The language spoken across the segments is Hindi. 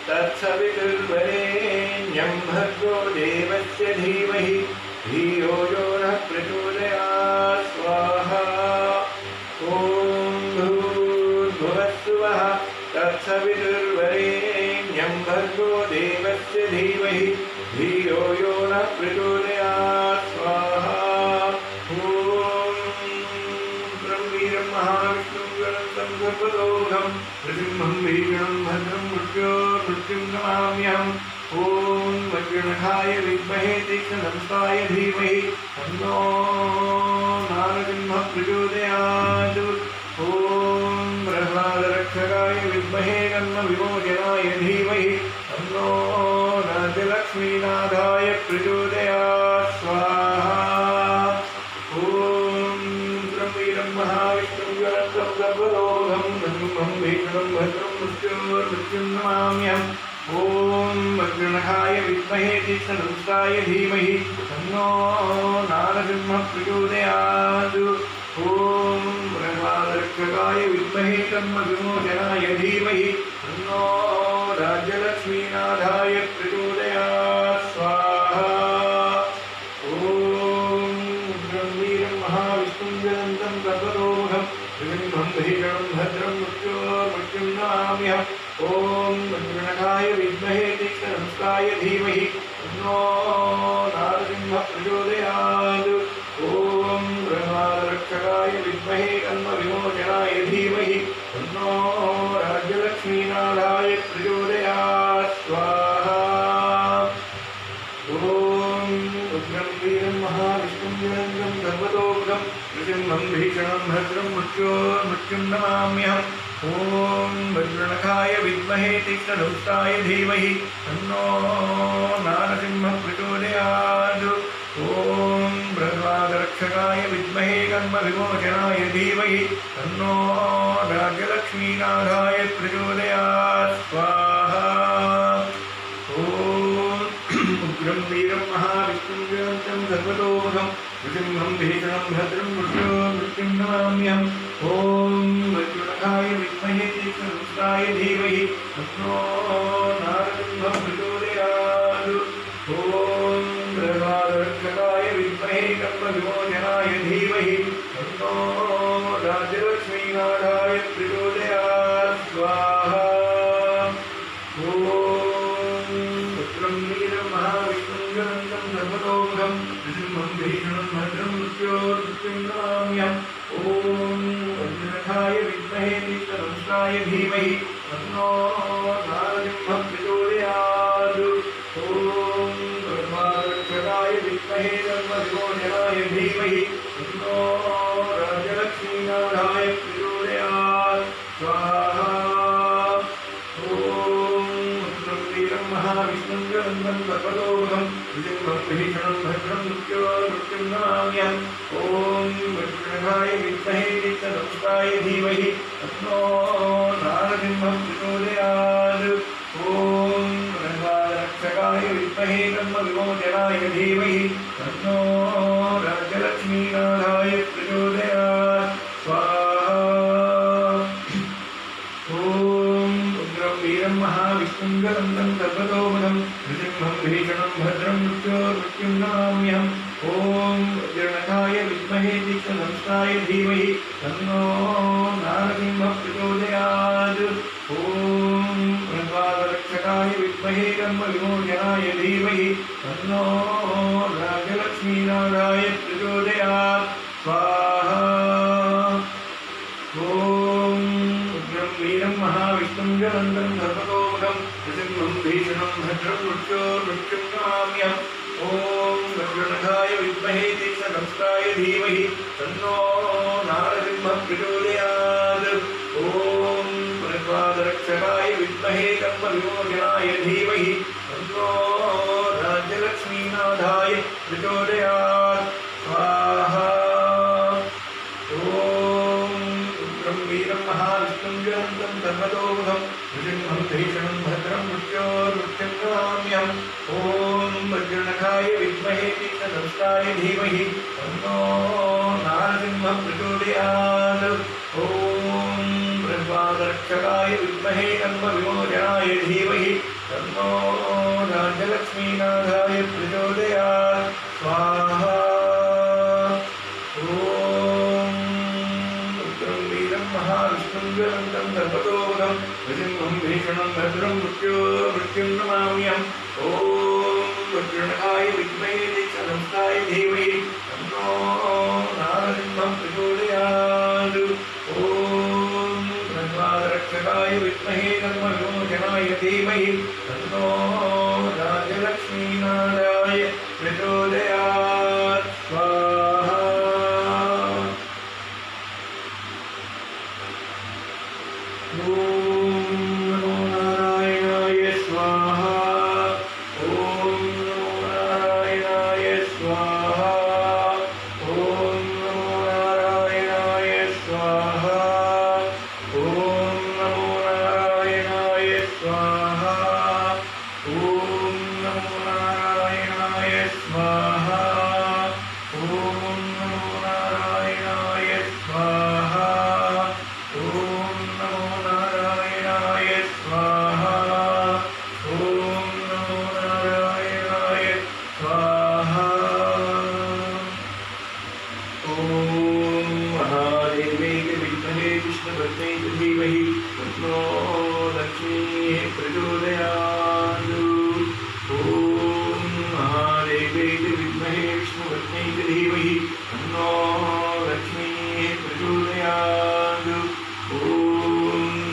तत्सवितुर्वरेण्यं भर्गो देवस्य धीमहि धियो यो नः प्रचोदयात् स्वाहा। ॐ भूर्भुवः स्वः तत्सवितुर्वरेण्यं भर्गो देवस्य धीमहि धियो यो नः प्रचोदयात् स्वाहा। महाविष्णुं सर्वतोमुखं नृसिंहं भीषणं भद्रं मृत्योर्मृत्युं नमाम्यहम्। ॐ वज्रणखाय विद्महे तीक्ष्णदंष्टाय धीमहि तन्नो नारसिंहः प्रचोदयात्। ॐ प्रह्लादरक्षकाय विद्महे कर्मविमोचनाय धीमहि तन्नो राज्यलक्ष्मीनाथाय प्रचोदयात् स्वाहा। महाविष्णुं सर्वतोमुखं नृसिंहं भीषणं भद्रं मृत्योर्मृत्युं नमाम्यहम्। ॐ वज्रणखाय विद्महे तीक्ष्णदंष्टाय धीमहि तन्नो नारसिंहः प्रचोदयात्। ॐ प्रह्लादरक्षकाय विद्महे कर्मविमोचनाय धीमहि तन्नो राज्यलक्ष्मीनाथाय प्रचोदयात् स्वाहा। सर्वतोमुखं नृसिंहं भीषणं भद्रं मृत्योर्मृत्युं नमाम्यहम्। ॐ वज्रणखाय विद्महे तीक्ष्णदंष्टाय धीमहि तन्नो नारसिंहः प्रचोदयात्। ॐ प्रह्लादरक्षकाय विद्महे कर्मविमोचनाय धीमहि तन्नो राज्यलक्ष्मीनाथाय प्रचोदयात् स्वाहा। उग्रं वीरं महाविष्णुं निरञ्जनं सर्वतोमुखं नृसिंहं भीषणं भद्रं मृत्योर्मृत्युं नमाम्यहम्। ॐ वज्रणखाय विद्महे तीक्ष्णदंष्टाय धीमहि तन्नो नारसिंहः प्रचोदयात्। ॐ प्रह्लादरक्षकाय विद्महे कर्मविमोचनाय धीमहि तन्नो राज्यलक्ष्मीनाथाय प्रचोदयात् स्वाहा। उग्रं वीरं महाविष्णुं निरञ्जनं सर्वतोमुखं नृसिंहं भीषणं भद्रं मृत्योर्मृत्युं नमाम्यहम्। ॐ वज्रणखाय विद्महे तीक्ष्णदंष्टाय धीमहि तन्नो नारसिंहः प्रचोदयात्। ॐ प्रह्लादरक्षकाय विद्महे कर्मविमोचनाय धीमहि तन्नो राज्यलक्ष्मीनाथाय प्रचोदयात् स्वाहा। सर्वतोमुखं नृसिंहं भीषणं भद्रं मृत्योर्मृत्युं नमाम्यहम्। ॐ वज्रणखाय विद्महे तीक्ष्णदंष्टाय धीमहि तन्नो नारसिंहः प्रचोदयात्। ॐ प्रह्लादरक्षकाय विद्महे कर्मविमोचनाय धीमहि तन्नो राज्यलक्ष्मीनाथाय प्रचोदयात् स्वाहा। महाविष्णुं निरञ्जनं सर्वतोमुखं नृसिंहं भीषणं भद्रं मृत्योर्मृत्युं नमाम्यहम्। ॐ वज्रणखाय विद्महे तीक्ष्णदंष्टाय धीमहि तन्नो नारसिंहः प्रचोदयात्। ॐ प्रह्लादरक्षकाय विद्महे कर्मविमोचनाय धीमहि तन्नो राज्यलक्ष्मीनाथाय प्रचोदयात् स्वाहा। वीरं महाविष्णुं निरञ्जनं सर्वतोमुखं नृसिंहं भीषणं भद्रं मृत्योर्मृत्युं नमाम्यहम्। ॐ वज्रणखाय विद्महे तीक्ष्णदंष्टाय धीमहि तन्नो नारसिंहः प्रचोदयात्। ॐ प्रह्लादरक्षकाय विद्महे कर्मविमोचनाय धीमहि तन्नो राज्यलक्ष्मीनाथाय प्रचोदयात् स्वाहा। वीरं महाविष्णुं निरञ्जनं सर्वतोमुखं नृसिंहं भीषणं भद्रं मृत्योर्मृत्युं नमाम्यहम्। ॐ वज्रणखाय विद्महे तीक्ष्णदंष्टाय धीमहि तन्नो नारसिंहः प्रचोदयात्। ॐ प्रह्लादरक्षकाय विद्महे कर्मविमोचनाय धीमहि तन्नो राज्यलक्ष्मीनाथाय प्रचोदयात् स्वाहा। वीरं महाविष्णुं निरञ्जनं सर्वतोमुखं नृसिंहं भीषणं भद्रं मृत्योर्मृत्युं नमाम्यहम्। ॐ वज्रणखाय विद्महे तीक्ष्णदंष्टाय धीमहि तन्नो नारसिंहः प्रचोदयात्। ॐ प्रह्लादरक्षकाय विद्महे कर्मविमोचनाय धीमहि तन्नो राज्यलक्ष्मीनाथाय प्रचोदयात् स्वाहा। ॐ रुद्रं वीरं महाविष्णुं ज्वलन्तं सर्वतोमुखं नृसिंहं भीषणं भद्रं मृत्युं नमाम्यहम्। ॐ वज्रणकाय विद्महे दीक्षानन्दाय धीमहि तन्नो नारसिंहं प्रचोदयात्। ॐ धन्वादरक्षकाय विद्महे धर्मविमोचनाय धीमहि तन्नो राजलक्ष्मीनाथाय प्रचोदयात् स्वाहा। ॐ नमो नारायणाय स्वाहा। ॐ नमो नारायणाय स्वाहा। ॐ नमो नारायणाय स्वाहा। ॐ नमो नारायणाय स्वाहा। ॐ नमो नारायणाय स्वाहा। ॐ नमो नारायणाय स्वाहा। ॐ नमो नारायणाय स्वाहा। ॐ नमो नारायणाय स्वाहा। ॐ महादेवे विद्महे विष्णुपत्न्यै धीमहि तन्नो लक्ष्मीः प्रचोदयात्। ॐ महादेवे विद्महे विष्णुपत्न्यै धीमहि तन्नो लक्ष्मीः प्रचोदयात्। ॐ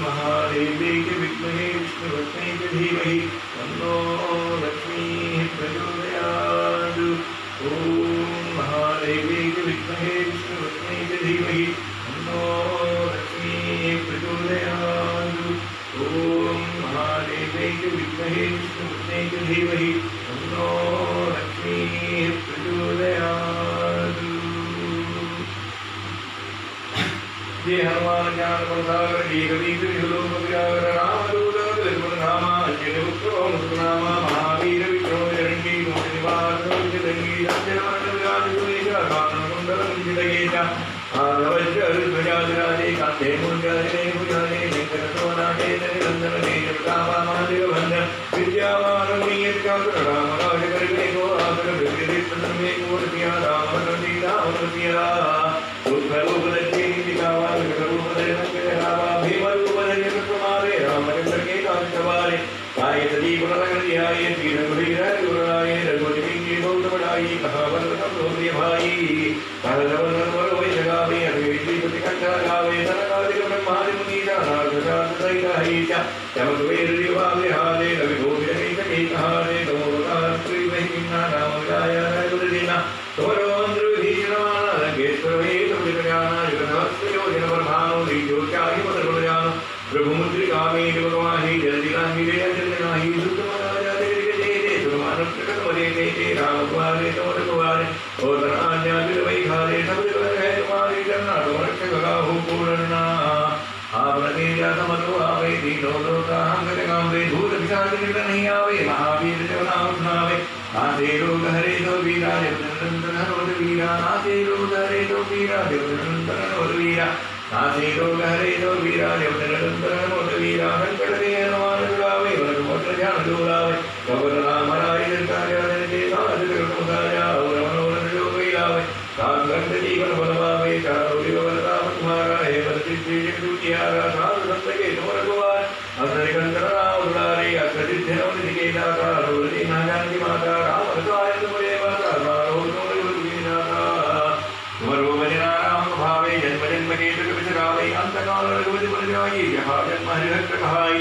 महादेवे विद्महे विष्णुपत्न्यै धीमहि तन्नो लक्ष्मीः प्रचोदयात्। ॐ महादेवे विद्महे विष्णुपत्न्यै धीमहि तन्नो लक्ष्मीः प्रचोदयात्। ॐ महादेवे विद्महे विष्णुपत्न्यै धीमहि तन्नो लक्ष्मीः प्रचोदयात्। जय हनुमान ज्ञान प्रसागर जय कबीर विलोक व्यागर रामदूत निर्मलधामा अंजनीपुत्रनामा महावीर विक्रम जरंगी मोहिनीवार जगंगी राज्यवर्ण विराज सुरेशा कानन कुंडल कुंजितकेशा आरवज्रध्वजाधिराजे कांधे मुंजारे भुजाने वेंकटरमणाटे निरंजन नेत्रकामा महादेव भंजन विद्यावान नीयत्काकुराम राजकरिणे को आकर विद्युदित्तनमे कोटिया राम सीता अमृतिया रूपदर्शे निकावा रूपदर्शे नंगरावा भीमरूपदर्शे प्रमारे रामचंद्र के कांतवारे आये सजीव नरकरियाये तीरंगुलीरा गुराये रघुपति बहुत बड़ाई कहावत लोभ्य भाई कहलवनवर वै जगावे अग्निश्रीपति कंठा गावे सरकादिक ब्रह्मादि मुनीजा नारदाद सहिता चमक वेद दिवावे हाले रवि भोजने के कहारे गमोकार श्री महिमा नाम गाया रघुदीना तोरो अंध्र भीषणमाना लंकेश्वर वेद विज्ञाना युगधर्ष योजन प्रधानो दिव्योचाहि पदगुणजानो प्रभुमुद्रिकामे भगवाहि जलदिलाहि जलदिलाहि सुतमराजा देवी जय सुरमान प्रकट मरे ते राम कुमारे तोर कुमारे और आज्ञा दिल वै खारे सब दिल है तुम्हारी जन्ना तो रक्षक गाहु पूर्णना आपने जा समतो आवे दीनो लोका हंगर गावे भूत पिशाच निकट नहीं आवे महावीर जो नाम सुनावे आते रोग हरे तो वीरा देवनंदन हरोद वीरा आते रोग हरे तो वीरा देवनंदन हरोद वीरा आते रोग हरे तो वीरा देवनंदन हरोद वीरा संकट के हनुमान छुड़ावे वर मोटर ध्यान डोलावे कबर राम राय कार्य के साथ करतो साजा और मनोरथ जो कोई लावे सात घंट जीवन बनवावे चारों दिव बलराम तुम्हारा है बलति श्री दुतियारा सात संत के तोर कुमार असर कंदर राम दुलारे अकृति ध्यान के दाता रोली ना जानकी माता राम रसाय तुमरे माता मारो तुमरे गुरुनाथा तुमरो भजना राम भावे जन्म जन्म के दुख बिसरावे अंत काल रघुपति पुर जाई जहाँ जन्म हरिभक्त कहाई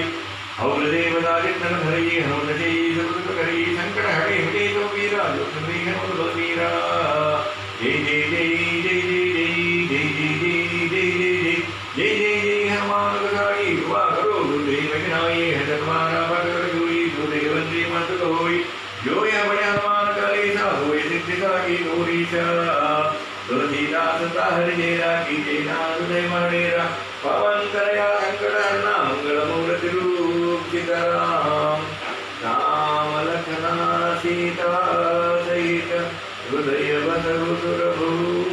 और देवदारित धन धरई हनुमते सुकृत करी संकट हरे मिटे तो वीरा जो तुम्हें हनुमत वीरा जय जय जय जय जय जय जय जय जय जय जय जय हनुमान बधाई दुआ करो गुरुदेव विनाई है तुम्हारा भगत जोई गुरुदेव वंदे मत होई जो यह बड़े हनुमान कलेसा होए सिद्धिका की गौरीशा तुलसीदास हर जेरा की जेना हृदय मणेरा पवन करया शंकर हरना मंगल मूर्ति रूप सीताराम राम लखना सीता सहित हृदय बसुरभूप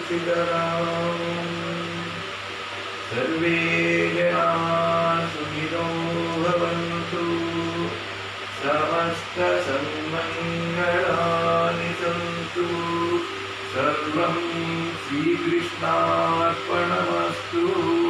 सीताराम सर्वे जना सुखिनो भवन्तु सन्मङ्गलानि सन्तु सर्वं श्रीकृष्णार्पणमस्तु।